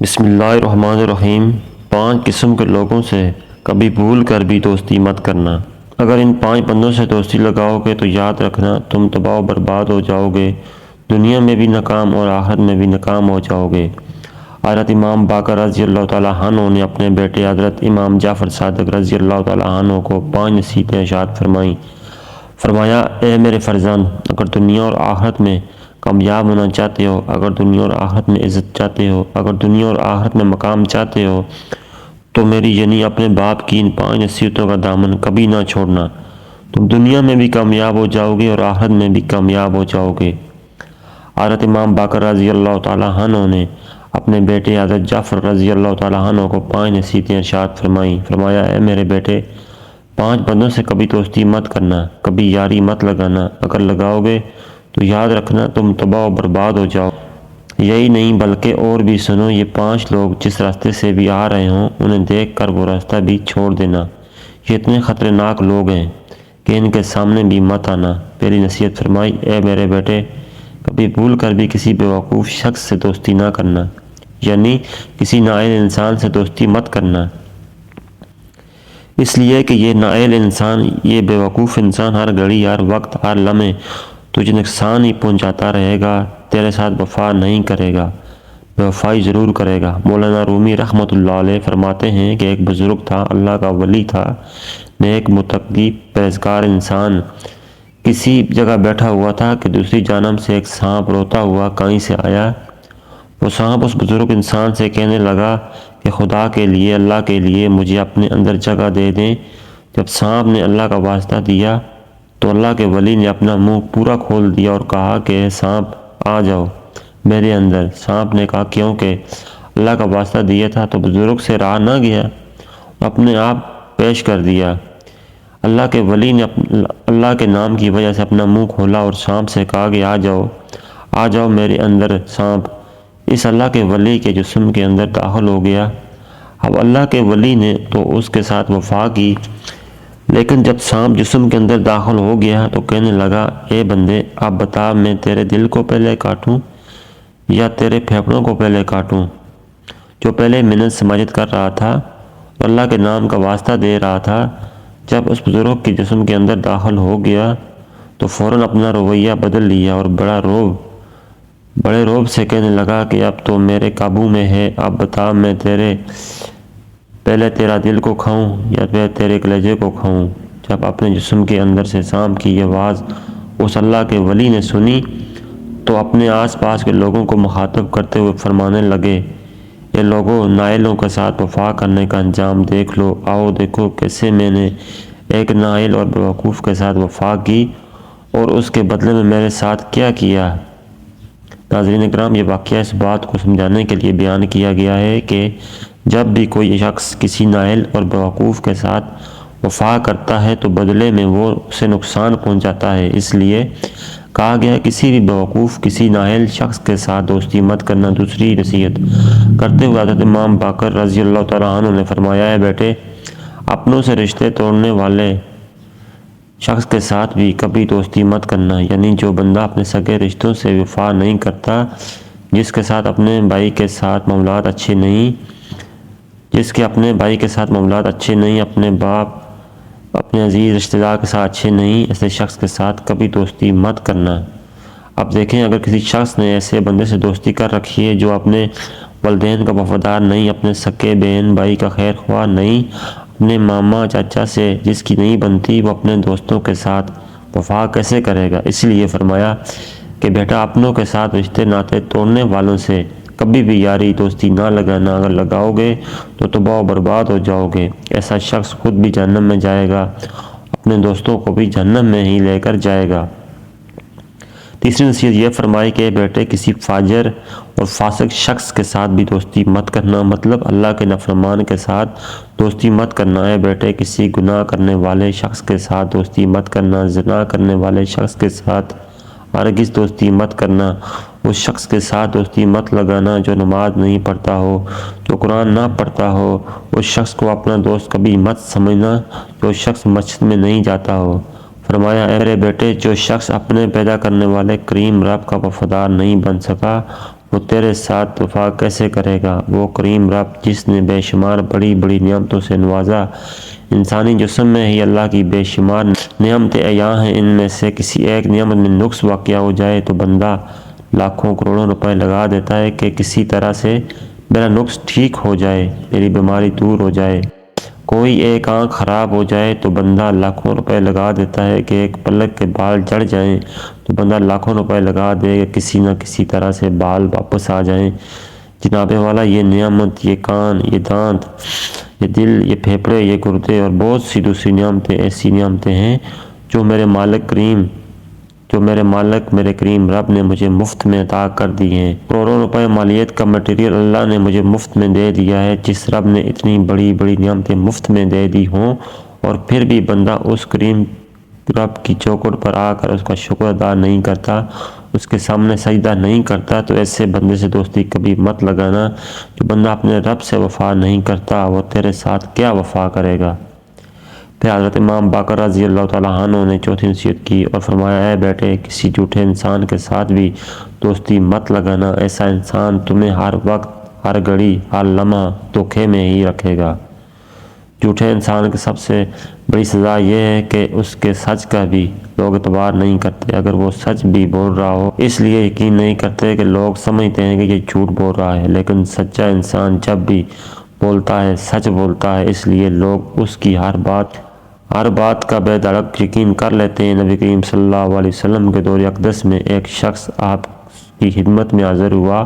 بسم اللہ الرحمن الرحیم۔ 5 قسم کے لوگوں سے کبھی بھول کر بھی دوستی مت کرنا۔ اگر ان 5 بندوں سے دوستی لگاؤ گے تو یاد رکھنا تم تباہ و برباد ہو جاؤ گے، دنیا میں بھی ناکام اور آخرت میں بھی ناکام ہو جاؤ گے۔ حضرت امام باقر رضی اللہ تعالیٰ عنہ نے اپنے بیٹے حضرت امام جعفر صادق رضی اللہ تعالیٰ عنہ کو 5 نصیحتیں ارشاد فرمائیں۔ فرمایا، اے میرے فرزند، اگر دنیا اور آخرت میں کامیاب ہونا چاہتے ہو، اگر دنیا اور آخرت میں عزت چاہتے ہو، اگر دنیا اور آخرت میں مقام چاہتے ہو تو میری یعنی اپنے باپ کی ان 5 نصیحتوں کا دامن کبھی نہ چھوڑنا۔ تم دنیا میں بھی کامیاب ہو جاؤ گے اور آخرت میں بھی کامیاب ہو جاؤ گے۔ حضرت امام باقر رضی اللہ تعالیٰ عنہ نے اپنے بیٹے حضرت جعفر رضی اللہ تعالیٰ عنہ کو 5 نصیحتیں ارشاد فرمائیں۔ فرمایا، اے میرے بیٹے، 5 بندوں سے کبھی دوستی مت کرنا، کبھی یاری مت لگانا۔ اگر لگاؤ گے تو یاد رکھنا تم تباہ و برباد ہو جاؤ۔ یہی نہیں بلکہ اور بھی سنو، یہ 5 لوگ جس راستے سے بھی آ رہے ہوں انہیں دیکھ کر وہ راستہ بھی چھوڑ دینا۔ یہ اتنے خطرناک لوگ ہیں کہ ان کے سامنے بھی مت آنا۔ پہلی نصیحت فرمائی، اے میرے بیٹے، کبھی بھول کر بھی کسی بیوقوف شخص سے دوستی نہ کرنا، یعنی کسی نااہل انسان سے دوستی مت کرنا۔ اس لیے کہ یہ نااہل انسان، یہ بیوقوف انسان ہر گھڑی، ہر وقت، ہر لمحے تجھے نقصان ہی پہنچاتا رہے گا، تیرے ساتھ وفا نہیں کرے گا، بے وفائی ضرور کرے گا۔ مولانا رومی رحمۃ اللہ علیہ فرماتے ہیں کہ ایک بزرگ تھا، اللہ کا ولی تھا، نیک متقی پرہیزگار انسان، کسی جگہ بیٹھا ہوا تھا کہ دوسری جانب سے ایک سانپ روتا ہوا کہیں سے آیا۔ وہ سانپ اس بزرگ انسان سے کہنے لگا کہ خدا کے لیے، اللہ کے لیے مجھے اپنے اندر جگہ دے دیں۔ جب سانپ نے اللہ کا واسطہ دیا تو اللہ کے ولی نے اپنا منہ پورا کھول دیا اور کہا کہ اے سانپ، آ جاؤ میرے اندر۔ سانپ نے کہا کیونکہ اللہ کا واسطہ دیا تھا تو بزرگ سے رہا نہ گیا، اپنے آپ پیش کر دیا۔ اللہ کے ولی نے اللہ کے نام کی وجہ سے اپنا منہ کھولا اور سانپ سے کہا کہ آ جاؤ میرے اندر۔ سانپ اس اللہ کے ولی کے جسم کے اندر داخل ہو گیا۔ اب اللہ کے ولی نے تو اس کے ساتھ وفا کی، لیکن جب سانپ جسم کے اندر داخل ہو گیا تو کہنے لگا، اے بندے، اب بتا، میں تیرے دل کو پہلے کاٹوں یا تیرے پھیپھڑوں کو پہلے کاٹوں؟ جو پہلے منت سماجت کر رہا تھا، اللہ کے نام کا واسطہ دے رہا تھا، جب اس بزرگ کے جسم کے اندر داخل ہو گیا تو فوراً اپنا رویہ بدل لیا اور بڑے روب سے کہنے لگا کہ اب تو میرے قابو میں ہے، اب بتا، میں پہلے تیرا دل کو کھاؤں یا پھر تیرے کلیجے کو کھاؤں؟ جب اپنے جسم کے اندر سے سانپ کی یہ آواز اس اللہ کے ولی نے سنی تو اپنے آس پاس کے لوگوں کو مخاطب کرتے ہوئے فرمانے لگے، اے لوگوں، نااہلوں کے ساتھ وفا کرنے کا انجام دیکھ لو۔ آؤ دیکھو کیسے میں نے ایک نااہل اور بیوقوف کے ساتھ وفا کی اور اس کے بدلے میں میرے ساتھ کیا کیا۔ ناظرین اکرام، یہ واقعہ اس بات کو سمجھانے کے لیے بیان کیا گیا ہے کہ جب بھی کوئی شخص کسی نااہل اور بیوقوف کے ساتھ وفا کرتا ہے تو بدلے میں وہ اسے نقصان پہنچاتا ہے۔ اس لیے کہا گیا کسی بھی بیوقوف، کسی نااہل شخص کے ساتھ دوستی مت کرنا۔ دوسری نصیحت کرتے ہوئے حضرت امام باقر رضی اللہ تعالیٰ عنہ نے فرمایا، ہے بیٹے، اپنوں سے رشتے توڑنے والے شخص کے ساتھ بھی کبھی دوستی مت کرنا، یعنی جو بندہ اپنے سگے رشتوں سے وفا نہیں کرتا، جس کے ساتھ اپنے بھائی کے ساتھ معاملات اچھے نہیں، اپنے باپ، اپنے عزیز رشتہ دار کے ساتھ اچھے نہیں، ایسے شخص کے ساتھ کبھی دوستی مت کرنا۔ اب دیکھیں، اگر کسی شخص نے ایسے بندے سے دوستی کر رکھی ہے جو اپنے والدین کا وفادار نہیں، اپنے سکے بہن بھائی کا خیر خواہ نہیں، اپنے ماما چاچا سے جس کی نہیں بنتی، وہ اپنے دوستوں کے ساتھ وفا کیسے کرے گا؟ اس لیے فرمایا کہ بیٹا، اپنوں کے ساتھ رشتے ناطے توڑنے والوں سے کبھی بھی یاری دوستی نہ لگانا۔ اگر لگاؤ گے تو تباہ و برباد ہو جاؤ گے۔ ایسا شخص خود بھی جہنم میں جائے گا، اپنے دوستوں کو بھی جہنم میں ہی لے کر جائے گا۔ تیسری نصیحت یہ فرمائی کہ بیٹے، کسی فاجر اور فاسق شخص کے ساتھ بھی دوستی مت کرنا، مطلب اللہ کے نافرمان کے ساتھ دوستی مت کرنا ہے۔ بیٹے، کسی گناہ کرنے والے شخص کے ساتھ دوستی مت کرنا، زنا کرنے والے شخص کے ساتھ ہرگز دوستی مت کرنا، اس شخص کے ساتھ دوستی مت لگانا جو نماز نہیں پڑھتا ہو، جو قرآن نہ پڑھتا ہو، اس شخص کو اپنا دوست کبھی مت سمجھنا جو شخص مسجد میں نہیں جاتا ہو۔ فرمایا، اے میرے بیٹے، جو شخص اپنے پیدا کرنے والے کریم رب کا وفادار نہیں بن سکا، وہ تیرے ساتھ وفا کیسے کرے گا؟ وہ کریم رب جس نے بے شمار بڑی بڑی نعمتوں سے نوازا، انسانی جسم میں ہی اللہ کی بے شمار نعمتیں عیاں ہیں، ان میں سے کسی ایک نعمت میں نقص واقع ہو جائے تو بندہ لاکھوں کروڑوں روپے لگا دیتا ہے کہ کسی طرح سے میرا نقص ٹھیک ہو جائے، میری بیماری دور ہو جائے۔ کوئی ایک آنکھ خراب ہو جائے تو بندہ لاکھوں روپے لگا دیتا ہے کہ ایک پلک کے بال جڑ جائیں تو بندہ لاکھوں روپے لگا دے کہ کسی نہ کسی طرح سے بال واپس آ جائیں۔ جناب والا، یہ نعمت، یہ کان، یہ دانت، یہ دل، یہ پھیپھڑے، یہ گردے اور بہت سی دوسری نعمتیں ایسی نعمتیں ہیں جو میرے کریم رب نے مجھے مفت میں عطا کر دی ہیں۔ کروڑوں روپے مالیت کا مٹیریل اللہ نے مجھے مفت میں دے دیا ہے۔ جس رب نے اتنی بڑی بڑی نعمتیں مفت میں دے دی ہوں اور پھر بھی بندہ اس کریم رب کی چوکھٹ پر آ کر اس کا شکر ادا نہیں کرتا، اس کے سامنے سجدہ نہیں کرتا، تو ایسے بندے سے دوستی کبھی مت لگانا۔ جو بندہ اپنے رب سے وفا نہیں کرتا وہ تیرے ساتھ کیا وفا کرے گا؟ پھر حضرت امام باقر رضی اللہ تعالیٰ عنہ نے چوتھی نصیحت کی اور فرمایا، اے بیٹے، کسی جھوٹے انسان کے ساتھ بھی دوستی مت لگانا، ایسا انسان تمہیں ہر وقت، ہر گھڑی، ہر لمحہ دھوکے میں ہی رکھے گا۔ جھوٹے انسان کی سب سے بڑی سزا یہ ہے کہ اس کے سچ کا بھی لوگ اعتبار نہیں کرتے، اگر وہ سچ بھی بول رہا ہو اس لیے یقین نہیں کرتے کہ لوگ سمجھتے ہیں کہ یہ جھوٹ بول رہا ہے، لیکن سچا انسان جب بھی بولتا ہے سچ بولتا ہے، اس لیے لوگ اس کی ہر بات کا بے دھڑک یقین کر لیتے ہیں۔ نبی کریم صلی اللہ علیہ وسلم کے دور اقدس میں ایک شخص آپ کی خدمت میں حاضر ہوا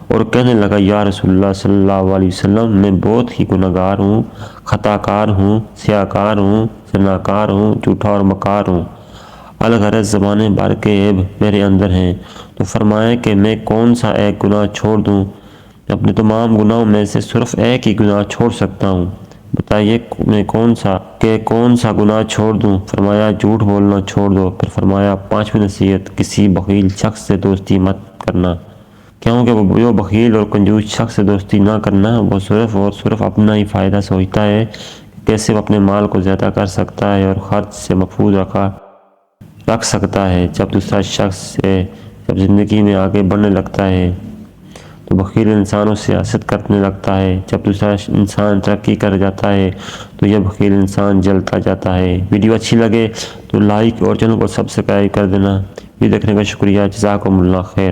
اور کہنے لگا، یا رسول اللہ صلی اللہ علیہ وسلم، میں بہت ہی گناہگار ہوں، خطا کار ہوں، سیاہکار ہوں، زناکار ہوں، جھوٹا اور مکار ہوں، الغرض زبان بھر کے عیب میرے اندر ہیں۔ تو فرمایا کہ میں کون سا ایک گناہ چھوڑ دوں؟ میں اپنے تمام گناہوں میں سے صرف ایک ہی گناہ چھوڑ سکتا ہوں، بتائیے میں کون سا گناہ چھوڑ دوں؟ فرمایا جھوٹ بولنا چھوڑ دو۔ پھر فرمایا پانچویں نصیحت، کسی بخیل شخص سے دوستی مت کرنا، کیونکہ وہ جو بخیل اور کنجوس شخص سے دوستی نہ کرنا، وہ صرف اور صرف اپنا ہی فائدہ سوچتا ہے کہ کیسے وہ اپنے مال کو زیادہ کر سکتا ہے اور خرچ سے محفوظ رکھ سکتا ہے۔ جب دوسرا شخص جب زندگی میں آگے بڑھنے لگتا ہے تو بخیل انسانوں سے حسد کرنے لگتا ہے، جب دوسرا انسان ترقی کر جاتا ہے تو یہ بخیل انسان جلتا جاتا ہے۔ ویڈیو اچھی لگے تو لائک اور چینل کو سبسکرائب کر دینا۔ ویڈیو دیکھنے کا شکریہ، جزاکم اللہ خیر۔